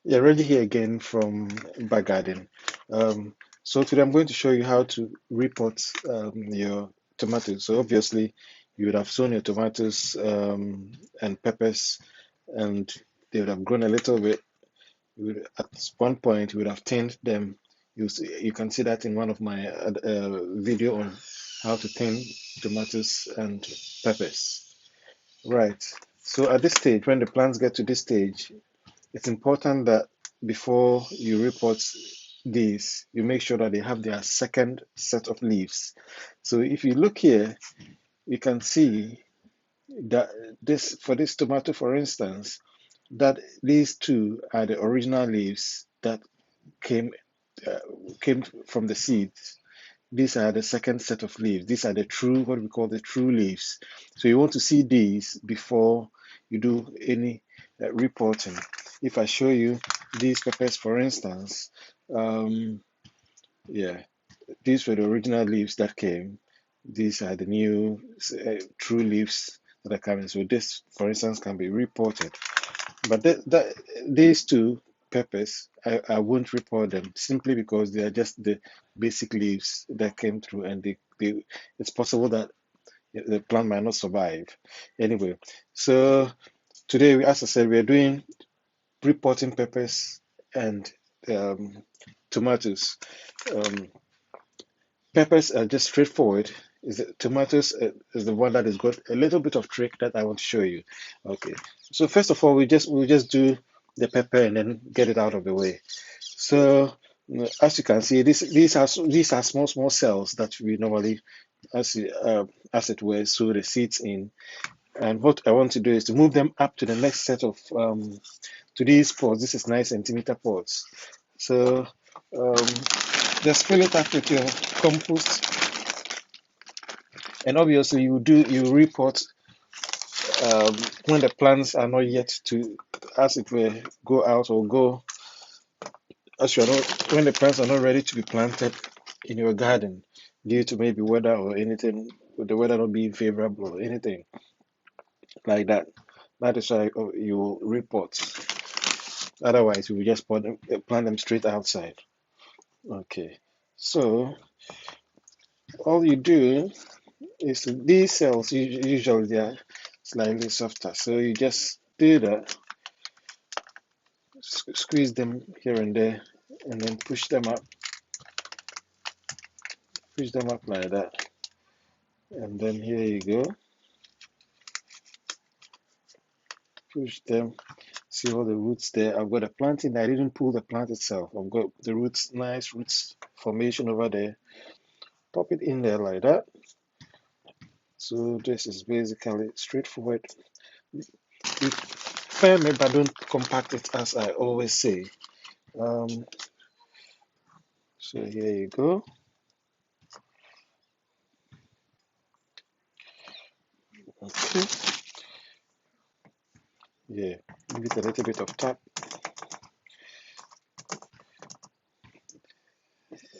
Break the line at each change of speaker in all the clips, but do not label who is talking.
Yeah, Reggie here again from Back Garden. So today I'm going to show you how to repot your tomatoes. So obviously you would have sown your tomatoes and peppers, and they would have grown a little bit. At one point you would have thinned them. You can see that in one of my video on how to thin tomatoes and peppers. Right. So at this stage, when the plants get to this stage, it's important that before you repot these, you make sure that they have their second set of leaves. So if you look here, you can see that for this tomato, for instance, that these two are the original leaves that came uh, came from the seeds. These are the second set of leaves. These are the true, what we call the true leaves. So you want to see these before you do any reporting. If I show you these peppers, for instance, um, yeah, these were the original leaves that came. These are the new true leaves that are coming. So this, for instance, can be reported. But these two peppers, I won't report them simply because they are just the basic leaves that came through, and it's possible that the plant might not survive. Anyway, so today, as I said, we are doing repotting peppers and um, tomatoes. Um, Peppers are just straightforward. Tomatoes is the one that has got a little bit of trick that I want to show you. Okay, so first of all, we'll just do the pepper and then get it out of the way. So as you can see, these are small cells that we normally, as it were, sow the seeds in. And what I want to do is to move them up to the next set of to these pots. This is 9 centimeter pots. So um, just fill it up with your compost, and obviously you report when the plants are not yet to, as it were, go out or go as you are not when the plants are not ready to be planted in your garden due to maybe weather or anything, with the weather not being favorable or anything like that. That is why you will report. Otherwise, you will just plant them straight outside. Okay. So all you do is these cells usually they are slightly softer. So you just do that, squeeze them here and there, and then push them up like that. And then here you go, push them. See all the roots there. I've got a planting. I didn't pull the plant itself. I've got the roots, nice roots formation over there. Pop it in there like that. So this is basically straightforward. You firm it, but don't compact it, as I always say. Um, so here you go. Okay. Yeah. Give it a little bit of tap,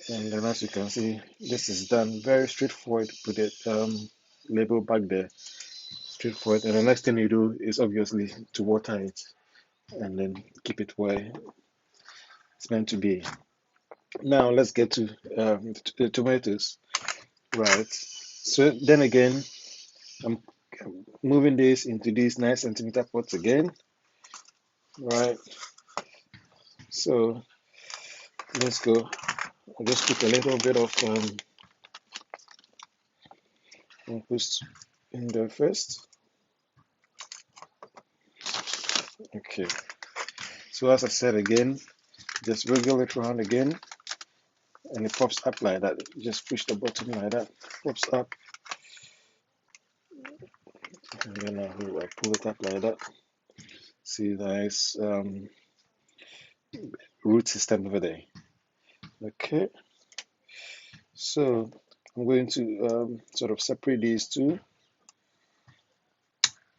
and then as you can see, this is done. Very straightforward. Put it label back there. Straightforward. And the next thing you do is obviously to water it, and then keep it where it's meant to be. Now let's get to the tomatoes, right? So then again, I'm moving this into these 9 centimeter pots again, right? So let's go. I'll just put a little bit of compost in there first. Okay. So as I said again, just wiggle it around again, and it pops up like that. Just push the button like that, pops up, and then I pull it up like that. See the nice root system over there. Okay, so I'm going to sort of separate these two.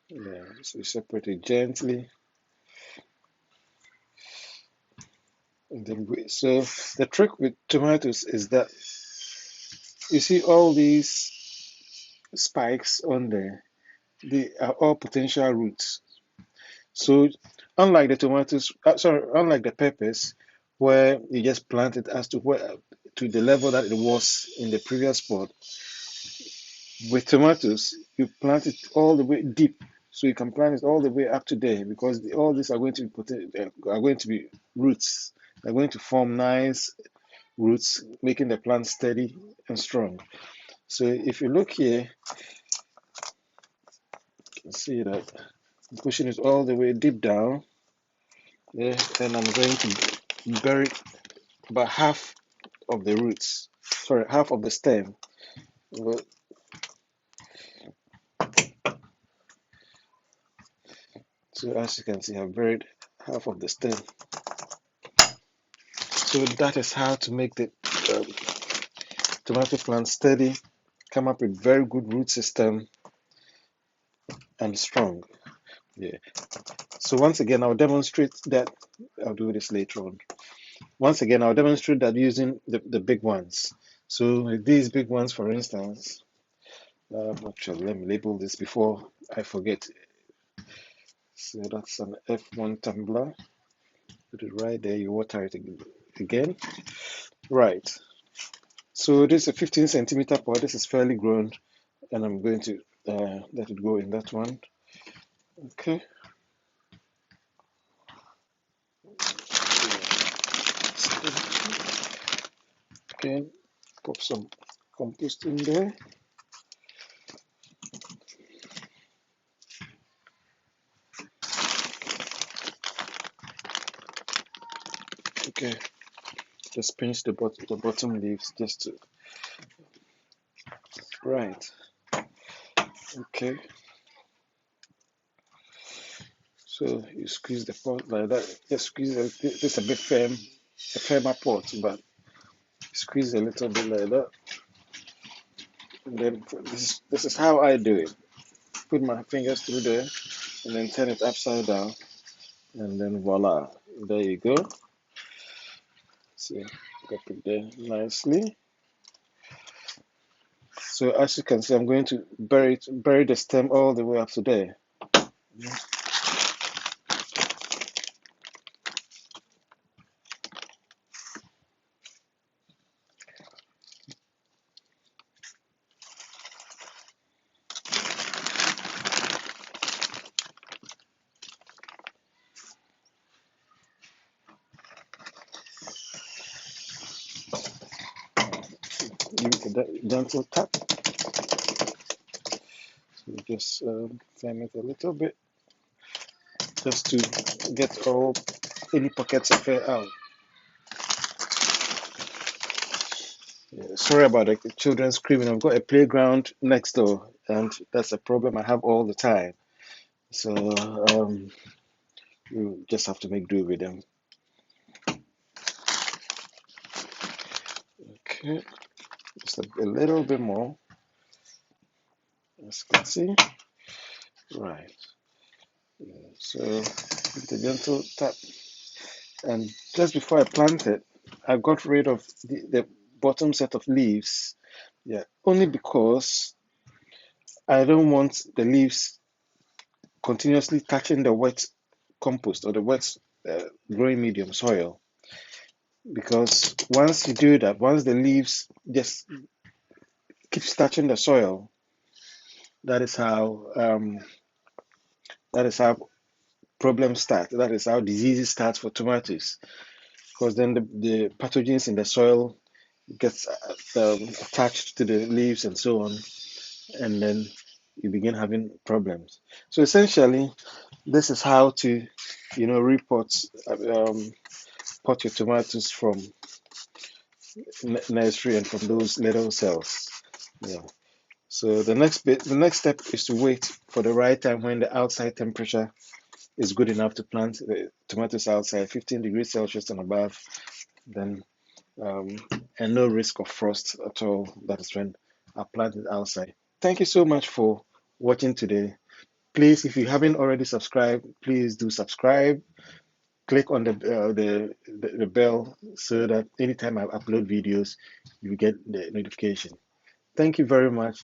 Yeah, so separate it gently, and then so the trick with tomatoes is that you see all these spikes on there. They are all potential roots. So Unlike the tomatoes, unlike the peppers, where you just plant it as to where to the level that it was in the previous spot, with tomatoes, you plant it all the way deep, so you can plant it all the way up to there because all these are going to be are going to be roots. They're going to form nice roots, making the plant steady and strong. So if you look here, you can see that I'm pushing it all the way deep down there, and I'm going to bury about half of the roots, sorry, half of the stem. Well, so as you can see, I've buried half of the stem. So that is how to make the um, tomato plant steady, come up with very good root system and strong. Yeah. So once again, I'll demonstrate that. I'll do this later on. Once again, I'll demonstrate that using the big ones. So with these big ones, for instance, actually, let me label this before I forget. So that's an F1 tumbler. Put it right there. You water it again. Right. So this is a 15 centimeter pot. This is fairly grown, and I'm going to let it go in that one. Okay. Okay. Pop some compost in there. Okay. Just pinch the bottom leaves just to. Right. Okay. So you squeeze the pot like that. Just squeeze it. This is a bit firm, a firmer pot, but squeeze a little bit like that. And then this is how I do it. Put my fingers through there and then turn it upside down, and then voila, there you go. See, got it there nicely. So as you can see, I'm going to bury the stem all the way up to there. Give it a gentle tap. So just firm it a little bit, just to get all any pockets of air out. Yeah, sorry about the children screaming. I've got a playground next door, and that's a problem I have all the time. So you just have to make do with them. Okay, just a little bit more, as you can see. Right. Yeah, so with a gentle tap, and just before I planted, I got rid of the bottom set of leaves. Yeah, only because I don't want the leaves continuously touching the wet compost or the wet growing medium soil. Because once you do that, once the leaves just keeps touching the soil, that is how um, that is how problems start. That is how diseases start for tomatoes. Because then the pathogens in the soil gets attached to the leaves and so on, and then you begin having problems. So essentially, this is how to, repot pot your tomatoes from nursery and from those little cells. Yeah. So the next step is to wait for the right time when the outside temperature is good enough to plant the tomatoes outside, 15 degrees Celsius and above. Then um, and no risk of frost at all. That is when I plant it outside. Thank you so much for watching today. Please, if you haven't already subscribed, please do subscribe. Click on the bell so that anytime I upload videos, you get the notification. Thank you very much.